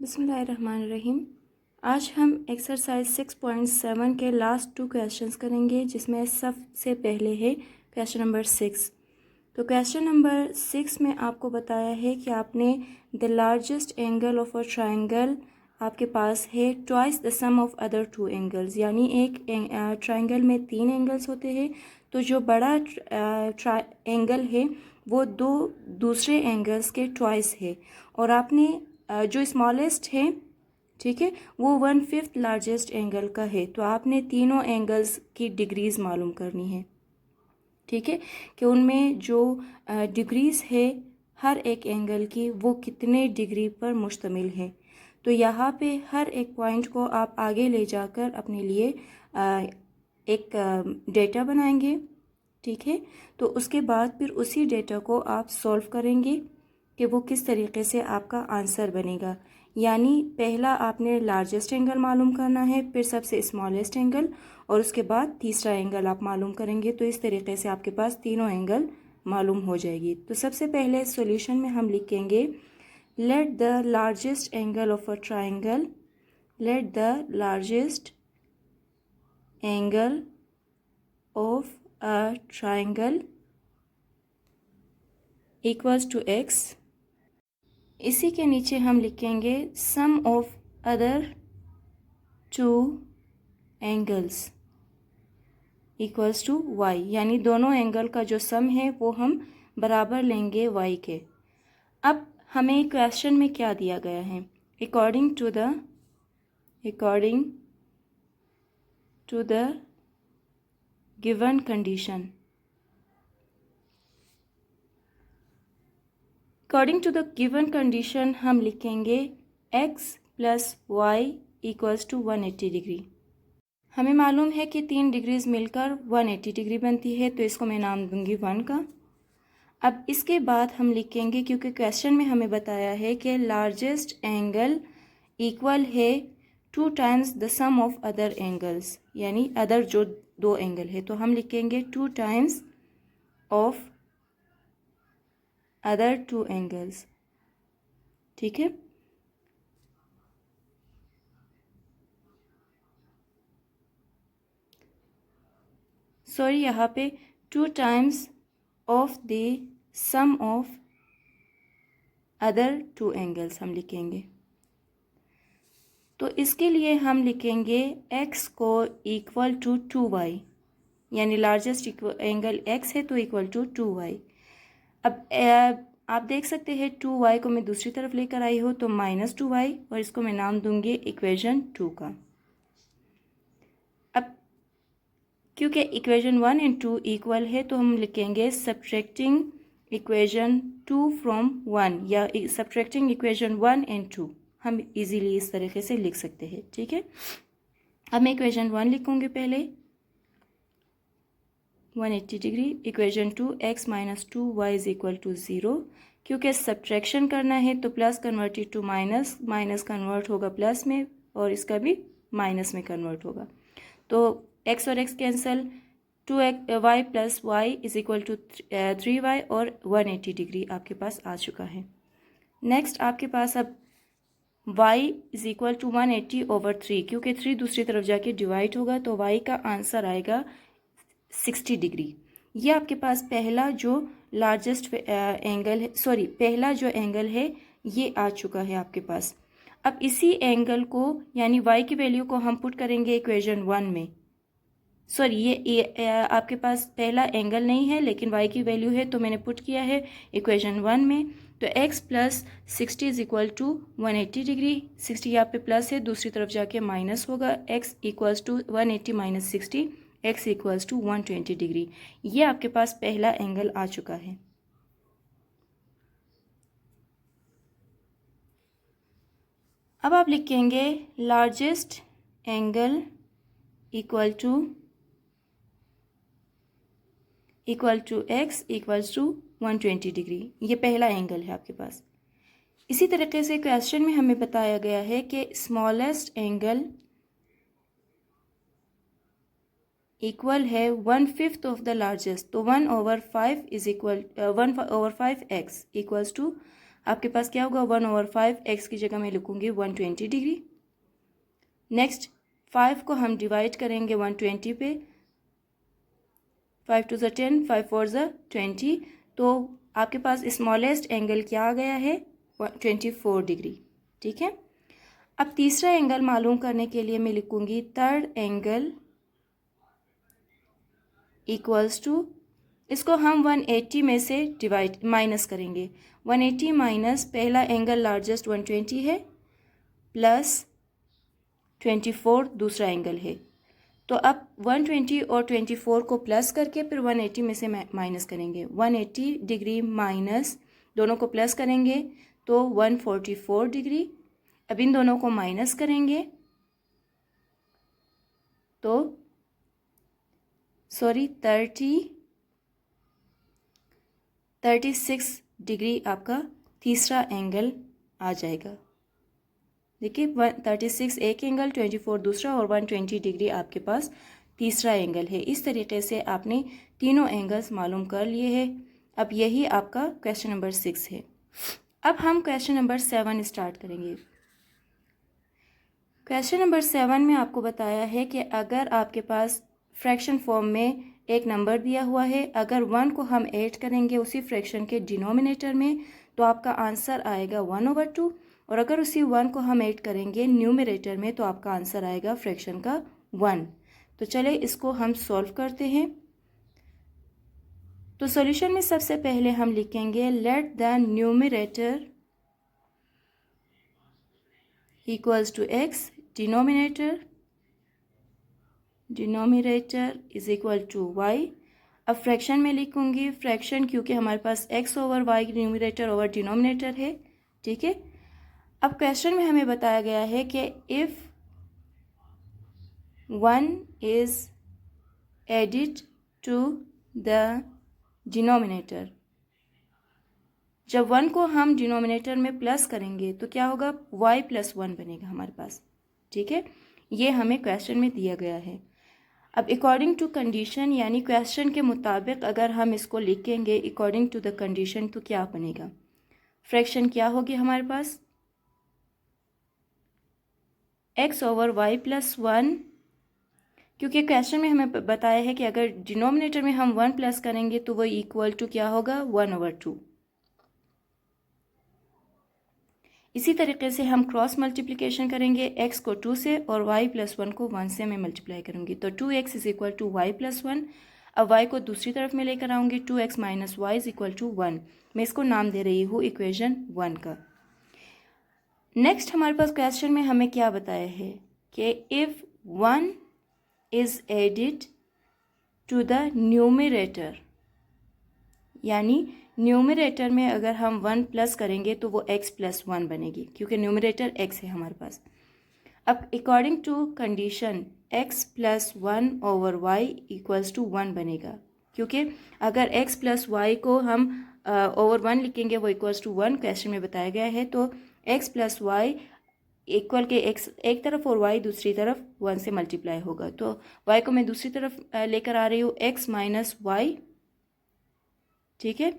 बिस्मिल्लाहिर्रहमानिर्रहीम। आज हम एक्सरसाइज 6.7 के लास्ट 2 क्वेश्चंस करेंगे, जिसमें सबसे पहले है क्वेश्चन नंबर 6। तो क्वेश्चन नंबर 6 में आपको बताया है कि आपने the largest angle of a triangle आपके पास है twice the sum of other 2 angles, यानी एक ट्रायंगल में 3 एंगल्स होते हैं, तो जो बड़ा एंगल है वो दूसरे एंगल्स के ट्वाइस है, और आपने जो स्मॉलेस्ट है, ठीक है, वो 1/5 लार्जेस्ट एंगल का है। तो आपने तीनों एंगल्स की डिग्रीज मालूम करनी है, ठीक है, कि उनमें जो डिग्रीज है हर एक एंगल की वो कितने डिग्री पर मुश्तमिल है। तो यहाँ पे हर एक पॉइंट को आप आगे ले जाकर अपने लिए एक डेटा बनाएंगे, ठीक है। तो उसके बाद फिर उसी डेटा को आप सॉल्व करेंगे कि वो किस तरीके से आपका आंसर बनेगा। यानी पहला आपने लार्जेस्ट एंगल मालूम करना है, फिर सबसे स्मॉलेस्ट एंगल, और उसके बाद तीसरा एंगल आप मालूम करेंगे। तो इस तरीके से आपके पास तीनों एंगल मालूम हो जाएगी। तो सबसे पहले सॉल्यूशन में हम लिखेंगे let the largest angle of a triangle, let the largest angle of a triangle equals to x। इसी के नीचे हम लिखेंगे sum of other 2 angles equals to y, यानी दोनों एंगल का जो सम है वो हम बराबर लेंगे y के। अब हमें क्वेश्चन में क्या दिया गया है, according to the given condition, according to the given condition हम लिखेंगे x plus y equals to 180 degree. हमें मालूम है कि 3 डिग्रीज मिलकर 180 डिग्री बनती है, तो इसको मैं नाम दूंगी 1 का। अब इसके बाद हम लिखेंगे, क्योंकि क्वेश्चन में हमें बताया है कि लार्जेस्ट एंगल इक्वल है 2 times the sum of other angles, यानी अदर जो 2 एंगल है, तो हम लिखेंगे 2 टाइम्स ऑफ अदर 2 एंगल्स, ठीक है। सॉरी, यहाँ पे 2 times of the sum of other 2 angles हम लिखेंगे। तो इसके लिए हम लिखेंगे x को इक्वल टू 2y, यानी लार्जेस्ट एंगल x है तो इक्वल टू 2y। अब आप देख सकते हैं 2y को मैं दूसरी तरफ लेकर आई हूँ, तो -2y, और इसको मैं नाम दूंगी इक्वेशन 2 का। अब क्योंकि इक्वेशन 1 एंड 2 इक्वल है, तो हम लिखेंगे सब्ट्रैक्टिंग इक्वेशन 2 फ्रॉम 1, या सब्ट्रैक्टिंग इक्वेशन 1 एंड 2 हम इजीली इस तरीके से लिख सकते हैं, ठीक है। अब मैं इक्वेशन 1 लिखूंगी पहले 180 degree, equation 2 x minus 2y is equal to 0। क्योंकि सब्ट्रैक्शन करना है तो plus converted to minus, minus convert होगा प्लस में, और इसका भी माइनस में कन्वर्ट होगा। तो x और x cancel, 2y plus y is equal to 3y, और 180 डिग्री आपके पास आ चुका है। नेक्स्ट आपके पास अब y इज इक्वल टू 180/3, क्योंकि 3 दूसरी तरफ जाके डिवाइड होगा, तो y का आंसर आएगा 60 डिग्री। ये आपके पास पहला जो लार्जेस्ट एंगल है, सॉरी पहला जो एंगल है ये आ चुका है आपके पास। अब इसी एंगल को, यानी y की वैल्यू को हम पुट करेंगे इक्वेशन 1 में। सॉरी, ये आपके पास पहला एंगल नहीं है, लेकिन y की वैल्यू है, तो मैंने पुट किया है इक्वेशन 1 में। तो x plus 60 is equal to 180 degree, 60 यहाँ पे प्लस है, दूसरी तरफ जाके माइनस होगा, x equals to 180 minus 60, x equals to 120 degree. ये आपके पास पहला एंगल आ चुका है। अब आप लिखेंगे largest angle equal to x equals to 120 degree. ये पहला एंगल है आपके पास। इसी तरीके से क्वेश्चन में हमें बताया गया है कि स्मॉलेस्ट एंगल इक्वल है 1/5 ऑफ द लार्जेस्ट, तो 1/5 is equal 1/5x equals to आपके पास क्या होगा 1/5, एक्स की जगह मैं लिखूँगी 120 डिग्री। नेक्स्ट 5 को हम डिवाइड करेंगे 120 पे, 5 2 10, 5 4 20, तो आपके पास स्मॉलेस्ट एंगल क्या आ गया है 24 डिग्री। ठीक है, अब तीसरा एंगल मालूम करने के लिए मैं लिखूँगी थर्ड एंगल इक्वल्स टू, इसको हम 180 में से माइनस करेंगे। 180 माइनस पहला एंगल लार्जेस्ट 120 है, प्लस 24 दूसरा एंगल है। तो अब 120 और 24 को प्लस करके फिर 180 में से माइनस करेंगे। 180 डिग्री माइनस दोनों को प्लस करेंगे तो 144 डिग्री। अब इन दोनों को माइनस करेंगे तो 36 डिग्री आपका तीसरा एंगल आ जाएगा। देखिए 36 एक एंगल, 24 दूसरा और 120 डिग्री आपके पास तीसरा एंगल है। इस तरीके से आपने तीनों एंगल्स मालूम कर लिए हैं। अब यही आपका क्वेश्चन नंबर 6 है। अब हम क्वेश्चन नंबर 7 स्टार्ट करेंगे। क्वेश्चन नंबर 7 में आपको बताया है कि अगर आपके पास फ्रैक्शन फॉर्म में एक नंबर दिया हुआ है, अगर 1 को हम ऐड करेंगे उसी फ्रैक्शन के डिनोमिनेटर में तो आपका आंसर आएगा 1/2, और अगर उसी 1 को हम ऐड करेंगे न्यूमरेटर में तो आपका आंसर आएगा फ्रैक्शन का 1। तो चले इसको हम सॉल्व करते हैं। तो सॉल्यूशन में सबसे पहले हम लिखेंगे let the numerator equals to x, denominator is equal to y। अब फ्रैक्शन में लिखूंगी फ्रैक्शन, क्योंकि हमारे पास x/y न्यूमरेटर ओवर डिनोमिनेटर है। ठीक है, अब क्वेश्चन में हमें बताया गया है कि if 1 is added to the denominator, जब 1 को हम डिनोमिनेटर में प्लस करेंगे तो क्या होगा y + 1 बनेगा हमारे पास। ठीक है, ये हमें क्वेश्चन में दिया गया है। अब अकॉर्डिंग टू कंडीशन, यानी क्वेश्चन के मुताबिक अगर हम इसको लिखेंगे अकॉर्डिंग टू द कंडीशन तो क्या बनेगा, फ्रैक्शन क्या होगी हमारे पास x/y + 1, क्योंकि क्वेश्चन में हमें बताया है कि अगर डिनोमिनेटर में हम 1 प्लस करेंगे तो वो इक्वल टू क्या होगा 1/2। इसी तरीके से हम क्रॉस मल्टीप्लिकेशन करेंगे, x को 2 से और y + 1 को 1 से मैं मल्टीप्लाई करूँगी तो 2x is equal to y + 1। अब y को दूसरी तरफ में लेकर आऊँगी, 2x - y is equal to 1। मैं इसको नाम दे रही हूँ इक्वेशन 1 का। नेक्स्ट हमारे पास क्वेश्चन में हमें क्या बताया है कि if 1 is added to the numerator, यानी न्यूमरेटर में अगर हम 1 प्लस करेंगे तो वो x + 1 बनेगी, क्योंकि न्यूमरेटर x है हमारे पास। अब according to condition x + 1/y equals to 1 बनेगा, क्योंकि अगर x + y को हम ओवर 1 लिखेंगे वो इक्वल्स टू 1 क्वेश्चन में बताया गया है। तो x + y इक्वल के x एक तरफ और y दूसरी तरफ 1 से मल्टीप्लाई होगा। तो y को मैं दूसरी तरफ लेकर आ रही हूँ, x - y, ठीक है,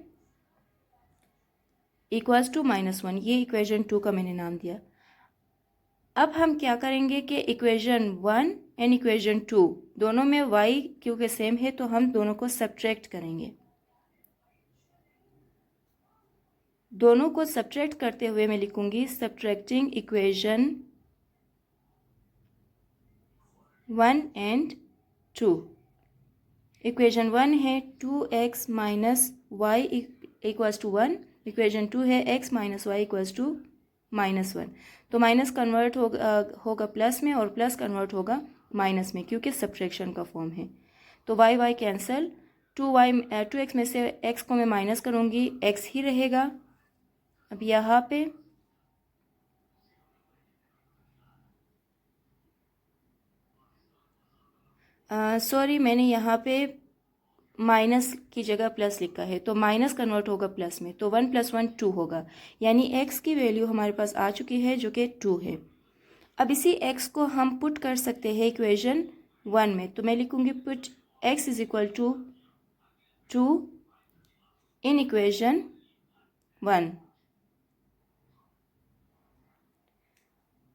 इक्वल्स टू -1। ये इक्वेशन 2 का मैंने नाम दिया। अब हम क्या करेंगे कि इक्वेशन 1 एंड इक्वेशन 2 दोनों में y क्योंकि सेम है तो हम दोनों को सब्ट्रैक्ट करेंगे। दोनों को सब्ट्रैक्ट करते हुए मैं लिखूंगी सब्ट्रैक्टिंग इक्वेशन 1 एंड 2। इक्वेशन 1 है 2x - y equals to 1, equation 2 है x - y इक्वल्स टू -1। तो माइनस कन्वर्ट होगा प्लस में और प्लस कन्वर्ट होगा माइनस में, क्योंकि सब्ट्रैक्शन का फॉर्म है। तो y कैंसल, 2x में से x को मैं माइनस करूँगी, x ही रहेगा। अब यहाँ पे सॉरी मैंने यहाँ पे माइनस की जगह प्लस लिखा है, तो माइनस कन्वर्ट होगा प्लस में, तो 1 + 1 2 होगा, यानी x की वैल्यू हमारे पास आ चुकी है जो कि 2 है। अब इसी x को हम पुट कर सकते हैं इक्वेशन 1 में, तो मैं लिखूँगी put x is equal to 2 in equation 1।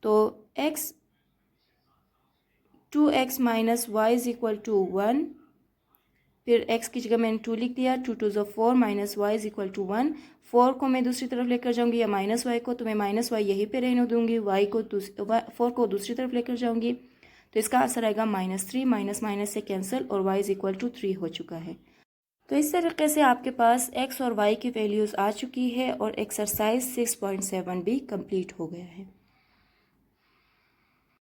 तो x 2x minus y is equal to 1, फिर x की जगह मैंने 2 लिख दिया, 2 2 ज़ो 4 minus y is equal to 1। 4 को मैं दूसरी तरफ लेकर जाऊंगी या माइनस वाई को, तो मैं माइनस वाई यहीं पे रहने दूंगी, y 4 को दूसरी तरफ लेकर जाऊंगी, तो इसका आंसर आएगा -3। माइनस माइनस से कैंसिल और y इज इक्वल टू 3 हो चुका है। तो इस तरीके से आपके पास x और y की वैल्यूज़ आ चुकी है और एक्सरसाइज 6.7 भी कंप्लीट हो गया है।